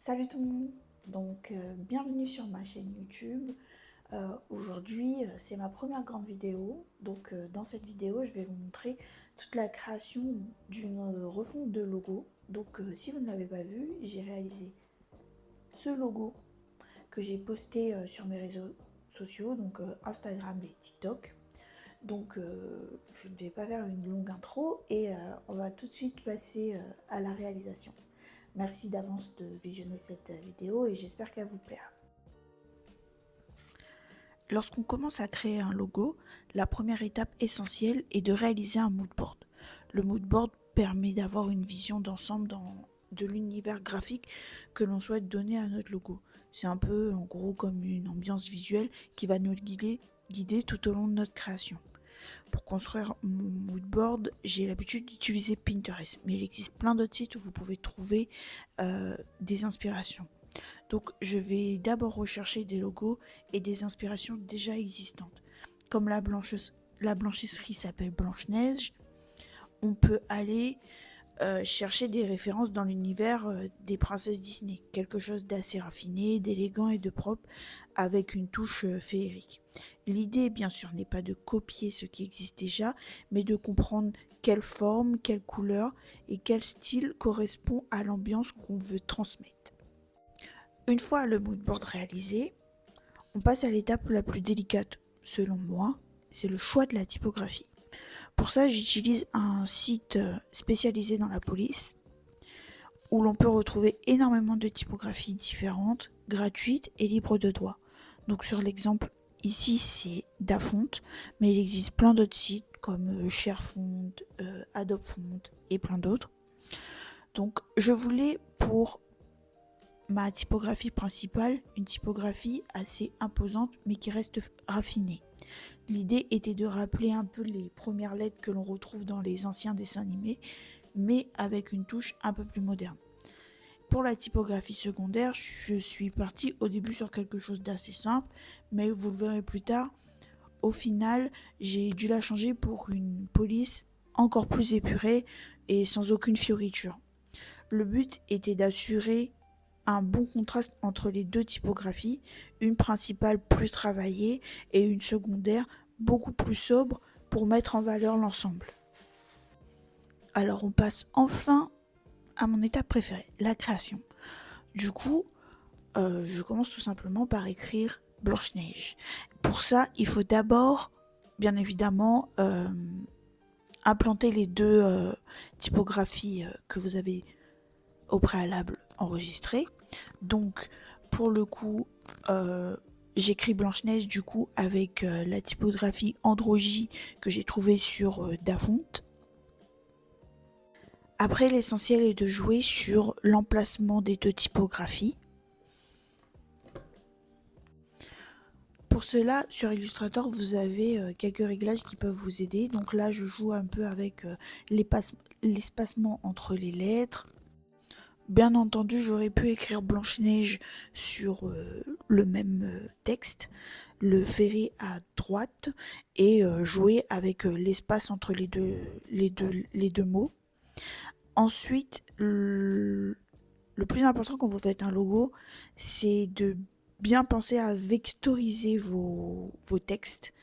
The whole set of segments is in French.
Salut tout le monde, bienvenue sur ma chaîne YouTube. Aujourd'hui c'est ma première grande vidéo, dans cette vidéo je vais vous montrer toute la création d'une refonte de logo. Si vous ne l'avez pas vu, j'ai réalisé ce logo que j'ai posté sur mes réseaux sociaux, Instagram et TikTok. Je ne vais pas faire une longue intro et on va tout de suite passer à la réalisation. Merci d'avance de visionner cette vidéo et j'espère qu'elle vous plaira. Lorsqu'on commence à créer un logo, la première étape essentielle est de réaliser un mood board. Le mood board permet d'avoir une vision d'ensemble de l'univers graphique que l'on souhaite donner à notre logo. C'est un peu en gros comme une ambiance visuelle qui va nous guider tout au long de notre création. Pour construire mon mood board, j'ai l'habitude d'utiliser Pinterest, mais il existe plein d'autres sites où vous pouvez trouver des inspirations. Donc je vais d'abord rechercher des logos et des inspirations déjà existantes. Comme la blanchisserie s'appelle Blanche-Neige, on peut aller chercher des références dans l'univers des princesses Disney. Quelque chose d'assez raffiné, d'élégant et de propre, avec une touche féerique. L'idée, bien sûr, n'est pas de copier ce qui existe déjà, mais de comprendre quelle forme, quelle couleur et quel style correspond à l'ambiance qu'on veut transmettre. Une fois le mood board réalisé, on passe à l'étape la plus délicate, selon moi, c'est le choix de la typographie. Pour ça, j'utilise un site spécialisé dans la police, où l'on peut retrouver énormément de typographies différentes, gratuites et libres de droit. Donc sur l'exemple ici, c'est Dafont, mais il existe plein d'autres sites comme Cherfont, Adobe Font et plein d'autres. Donc je voulais pour ma typographie principale, une typographie assez imposante mais qui reste raffinée. L'idée était de rappeler un peu les premières lettres que l'on retrouve dans les anciens dessins animés, mais avec une touche un peu plus moderne. Pour la typographie secondaire, je suis partie au début sur quelque chose d'assez simple, mais vous le verrez plus tard, au final, j'ai dû la changer pour une police encore plus épurée et sans aucune fioriture. Le but était d'assurer un bon contraste entre les deux typographies, une principale plus travaillée et une secondaire beaucoup plus sobre pour mettre en valeur l'ensemble. Alors on passe enfin à mon étape préférée, la création. Du coup, je commence tout simplement par écrire Blanche-Neige. Pour ça, il faut d'abord, bien évidemment, implanter les deux typographies que vous avez au préalable enregistrées. Donc, pour le coup, j'écris Blanche-Neige du coup avec la typographie Androgy que j'ai trouvée sur Dafont. Après, l'essentiel est de jouer sur l'emplacement des deux typographies. Pour cela, sur Illustrator, vous avez quelques réglages qui peuvent vous aider. Donc là, je joue un peu avec l'espacement entre les lettres. Bien entendu, j'aurais pu écrire Blanche-Neige sur le même texte, le ferrer à droite et jouer avec l'espace entre les deux mots. Ensuite, le plus important quand vous faites un logo, c'est de bien penser à vectoriser vos textes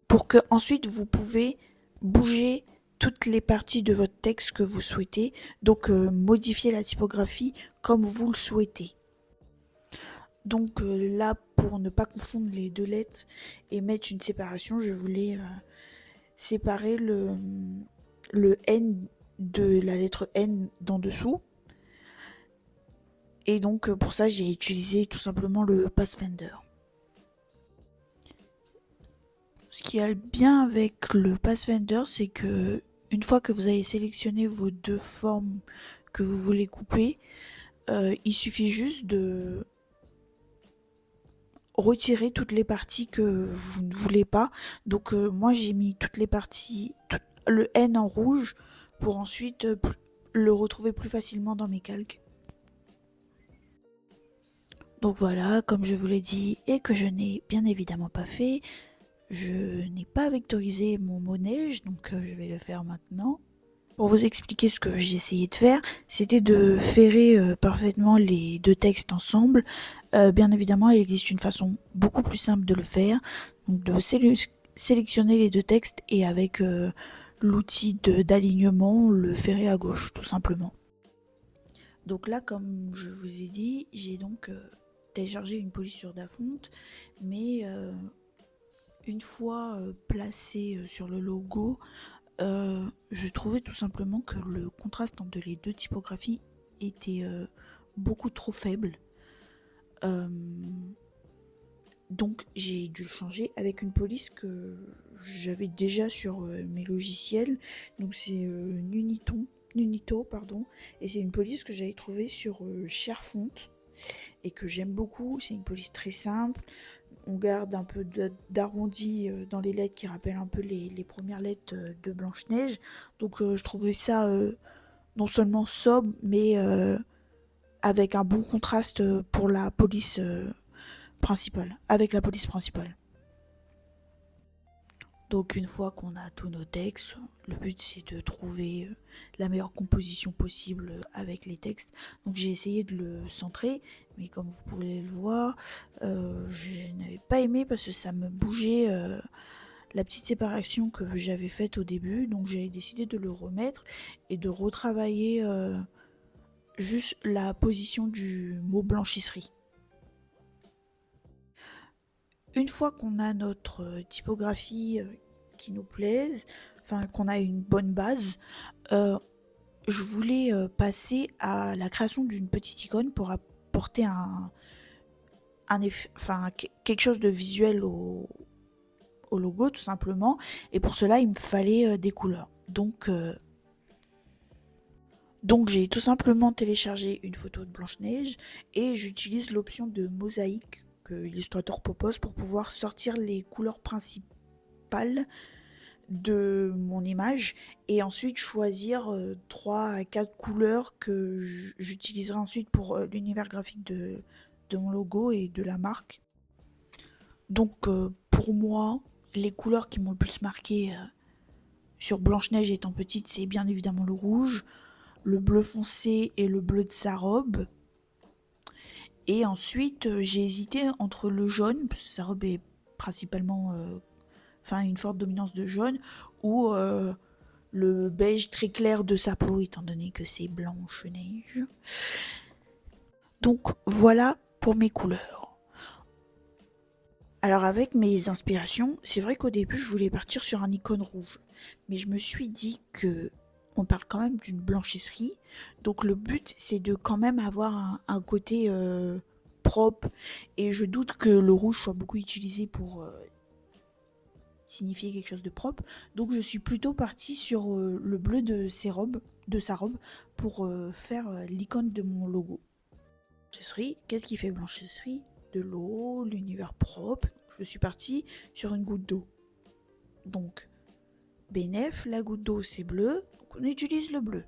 pour que ensuite vous pouvez bouger toutes les parties de votre texte que vous souhaitez, donc modifier la typographie comme vous le souhaitez. Donc là, pour ne pas confondre les deux lettres et mettre une séparation, je voulais séparer le N de la lettre N d'en dessous. Et donc pour ça, j'ai utilisé tout simplement le Pathfinder. Ce qui est bien avec le Pathfinder, c'est que une fois que vous avez sélectionné vos deux formes que vous voulez couper, il suffit juste de retirer toutes les parties que vous ne voulez pas. Donc moi j'ai mis toutes les parties, le N en rouge pour ensuite le retrouver plus facilement dans mes calques. Donc voilà, comme je vous l'ai dit et que je n'ai bien évidemment pas fait, je n'ai pas vectorisé mon mot neige, donc je vais le faire maintenant. Pour vous expliquer ce que j'ai essayé de faire, c'était de ferrer parfaitement les deux textes ensemble. Bien évidemment, il existe une façon beaucoup plus simple de le faire, donc de sélectionner les deux textes et avec l'outil d'alignement, le ferrer à gauche, tout simplement. Donc là, comme je vous ai dit, j'ai donc téléchargé une police sur Dafont, mais une fois placé sur le logo, je trouvais tout simplement que le contraste entre les deux typographies était beaucoup trop faible. Euh, donc j'ai dû le changer avec une police que j'avais déjà sur mes logiciels. Donc c'est Nunito, pardon, et c'est une police que j'avais trouvée sur ShareFont et que j'aime beaucoup. C'est une police très simple. On garde un peu d'arrondi dans les lettres qui rappellent un peu les premières lettres de Blanche-Neige. Donc je trouvais ça non seulement sobre, mais avec un bon contraste pour la police principale, avec la police principale. Donc une fois qu'on a tous nos textes, le but c'est de trouver la meilleure composition possible avec les textes. Donc j'ai essayé de le centrer, mais comme vous pouvez le voir, je n'avais pas aimé parce que ça me bougeait la petite séparation que j'avais faite au début. Donc j'ai décidé de le remettre et de retravailler juste la position du mot blanchisserie. Une fois qu'on a notre typographie qui nous plaise, enfin qu'on a une bonne base, je voulais passer à la création d'une petite icône pour apporter quelque chose de visuel au logo tout simplement. Et pour cela, il me fallait des couleurs. Donc j'ai tout simplement téléchargé une photo de Blanche-Neige et j'utilise l'option de mosaïque que Illustrator propose pour pouvoir sortir les couleurs principales de mon image et ensuite choisir 3 à 4 couleurs que j'utiliserai ensuite pour l'univers graphique de mon logo et de la marque. Donc pour moi, les couleurs qui m'ont le plus marqué sur Blanche-Neige étant petite, c'est bien évidemment le rouge, le bleu foncé et le bleu de sa robe. Et ensuite, j'ai hésité entre le jaune, parce que sa robe est principalement une forte dominance de jaune, ou le beige très clair de sa peau, étant donné que c'est Blanche-Neige. Donc voilà pour mes couleurs. Alors avec mes inspirations, c'est vrai qu'au début je voulais partir sur un icône rouge, mais je me suis dit que on parle quand même d'une blanchisserie, donc le but c'est de quand même avoir un côté propre, et je doute que le rouge soit beaucoup utilisé pour signifier quelque chose de propre, donc je suis plutôt partie sur le bleu de sa robe pour faire l'icône de mon logo. Blanchisserie, qu'est-ce qui fait blanchisserie? De l'eau, l'univers propre. Je suis partie sur une goutte d'eau. Donc, bénéf, la goutte d'eau c'est bleu, donc on utilise le bleu.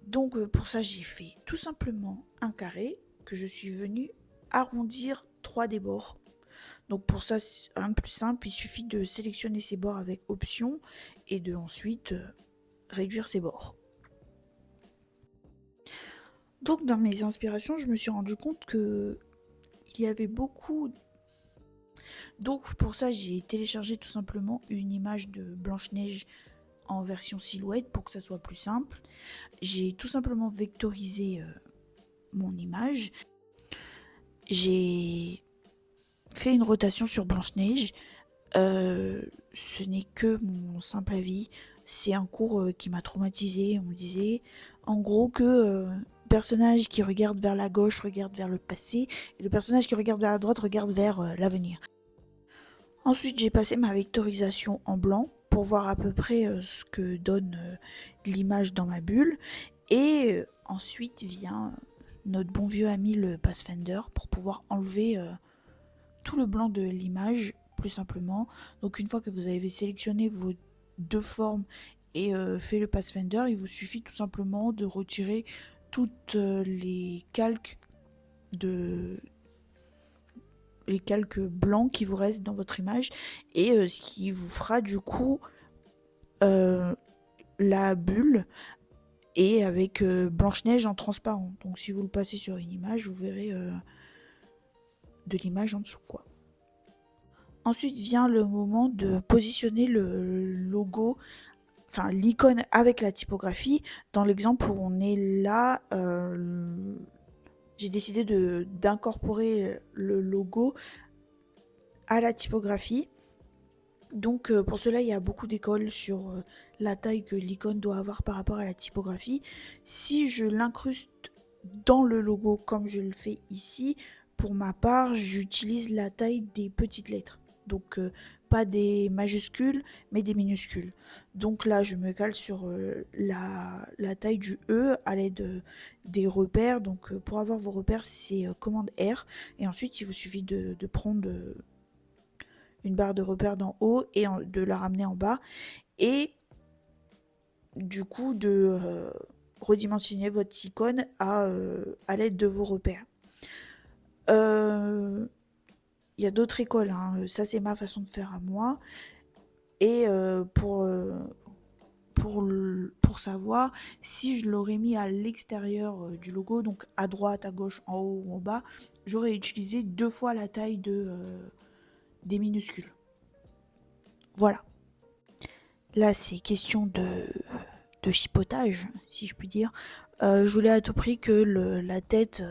Donc pour ça j'ai fait tout simplement un carré que je suis venue arrondir 3 des bords. Donc pour ça, rien de plus simple, il suffit de sélectionner ses bords avec option et de ensuite réduire ses bords. Donc dans mes inspirations, je me suis rendu compte que il y avait beaucoup. Donc pour ça, j'ai téléchargé tout simplement une image de Blanche-Neige en version silhouette pour que ça soit plus simple. J'ai tout simplement vectorisé mon image. J'ai fait une rotation sur Blanche-Neige. Ce n'est que mon simple avis. C'est un cours qui m'a traumatisé. On me disait en gros que personnage qui regarde vers la gauche regarde vers le passé et le personnage qui regarde vers la droite regarde vers l'avenir. Ensuite, j'ai passé ma vectorisation en blanc pour voir à peu près ce que donne l'image dans ma bulle. Et ensuite vient notre bon vieux ami le Pathfinder pour pouvoir enlever tout le blanc de l'image plus simplement. Donc une fois que vous avez sélectionné vos deux formes et fait le Pathfinder, il vous suffit tout simplement de retirer toutes les calques blancs qui vous restent dans votre image et ce qui vous fera du coup la bulle et avec Blanche-Neige en transparent. Donc si vous le passez sur une image, vous verrez de l'image en dessous, quoi. Ensuite vient le moment de positionner le logo, enfin l'icône avec la typographie. Dans l'exemple où on est là, j'ai décidé d'incorporer le logo à la typographie. Donc pour cela, il y a beaucoup d'écoles sur la taille que l'icône doit avoir par rapport à la typographie. Si je l'incruste dans le logo comme je le fais ici, pour ma part, j'utilise la taille des petites lettres. Donc pas des majuscules, mais des minuscules. Donc là, je me cale sur la taille du E à l'aide des repères. Donc pour avoir vos repères, c'est commande R. Et ensuite, il vous suffit de prendre une barre de repères d'en haut et de la ramener en bas. Et du coup, de redimensionner votre icône à l'aide de vos repères. Il y a d'autres écoles, hein. Ça c'est ma façon de faire à moi. Et pour savoir si je l'aurais mis à l'extérieur du logo, donc à droite, à gauche, en haut ou en bas, j'aurais utilisé 2 fois la taille des minuscules. Voilà. Là c'est question de chipotage, si je puis dire. Je voulais à tout prix que la tête,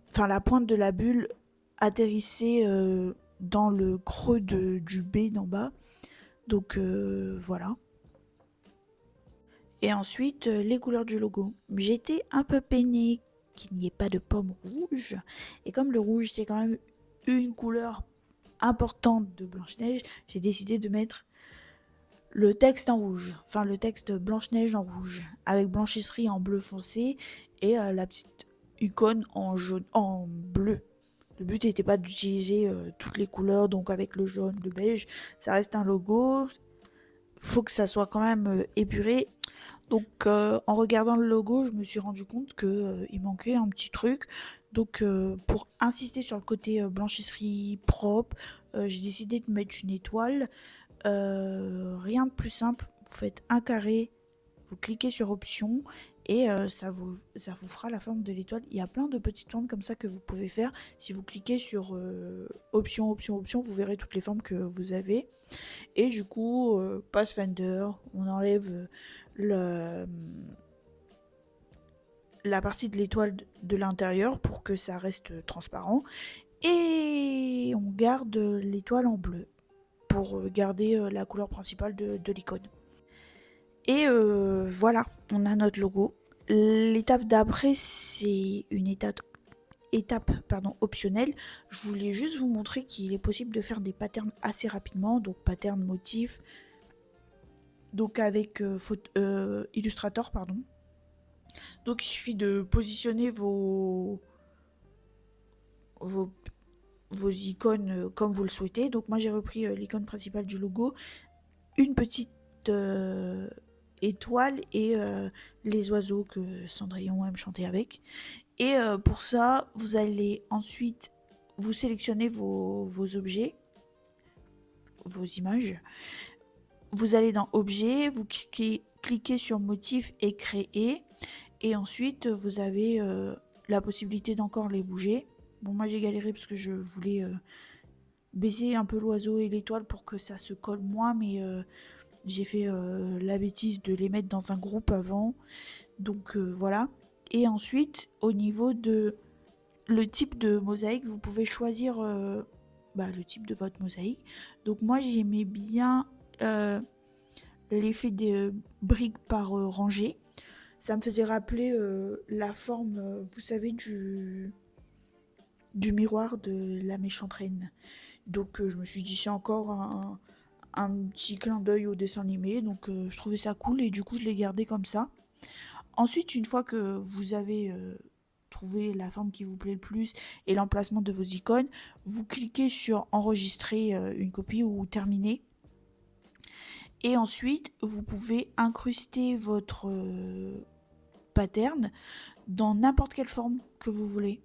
enfin la pointe de la bulle atterrissait dans le creux du B d'en bas. Donc voilà. Et ensuite, les couleurs du logo. J'étais un peu peinée qu'il n'y ait pas de pomme rouge. Et comme le rouge, c'est quand même une couleur importante de Blanche-Neige, j'ai décidé de mettre le texte en rouge. Enfin, le texte Blanche-Neige en rouge. Avec blanchisserie en bleu foncé et la petite icône en jaune, en bleu. Le but n'était pas d'utiliser toutes les couleurs, donc avec le jaune, le beige, ça reste un logo. Faut que ça soit quand même épuré. Donc en regardant le logo, je me suis rendu compte que il manquait un petit truc. Donc pour insister sur le côté blanchisserie propre, j'ai décidé de mettre une étoile. Rien de plus simple, vous faites un carré, vous cliquez sur option et ça vous fera la forme de l'étoile. Il y a plein de petites formes comme ça que vous pouvez faire. Si vous cliquez sur option, option, option, vous verrez toutes les formes que vous avez. Et du coup, Pathfinder, on enlève la partie de l'étoile de l'intérieur pour que ça reste transparent. Et on garde l'étoile en bleu pour garder la couleur principale de l'icône. Et voilà, on a notre logo. L'étape d'après, c'est une étape optionnelle. Je voulais juste vous montrer qu'il est possible de faire des patterns assez rapidement, donc pattern motif, donc avec Illustrator, pardon. Donc il suffit de positionner vos icônes comme vous le souhaitez. Donc moi j'ai repris l'icône principale du logo, une petite étoile et les oiseaux que Cendrillon aime chanter avec. Et pour ça, vous allez ensuite vous sélectionner vos objets, vos images. Vous allez dans Objet, vous cliquez sur Motif et Créer. Et ensuite, vous avez la possibilité d'encore les bouger. Bon, moi j'ai galéré parce que je voulais baisser un peu l'oiseau et l'étoile pour que ça se colle moins, mais j'ai fait la bêtise de les mettre dans un groupe avant. Donc voilà. Et ensuite, au niveau de le type de mosaïque, vous pouvez choisir le type de votre mosaïque. Donc moi j'aimais bien l'effet des briques par rangée. Ça me faisait rappeler la forme, vous savez, du miroir de la méchante reine. Donc je me suis dit c'est encore un petit clin d'œil au dessin animé. Donc je trouvais ça cool et du coup je l'ai gardé comme ça. Ensuite, une fois que vous avez trouvé la forme qui vous plaît le plus et l'emplacement de vos icônes, vous cliquez sur enregistrer une copie ou terminer. Et ensuite, vous pouvez incruster votre pattern dans n'importe quelle forme que vous voulez.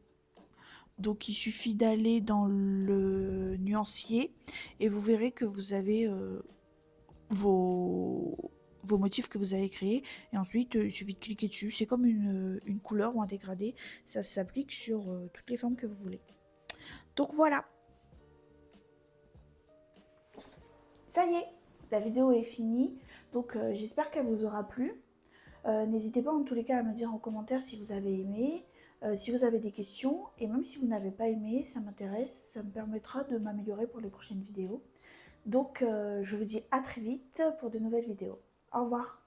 Donc il suffit d'aller dans le nuancier et vous verrez que vous avez vos vos motifs que vous avez créés. Et ensuite, il suffit de cliquer dessus. C'est comme une couleur ou un dégradé. Ça s'applique sur toutes les formes que vous voulez. Donc voilà. Ça y est, la vidéo est finie. Donc j'espère qu'elle vous aura plu. N'hésitez pas en tous les cas à me dire en commentaire si vous avez aimé, si vous avez des questions. Et même si vous n'avez pas aimé, ça m'intéresse. Ça me permettra de m'améliorer pour les prochaines vidéos. Donc je vous dis à très vite pour de nouvelles vidéos. Au revoir.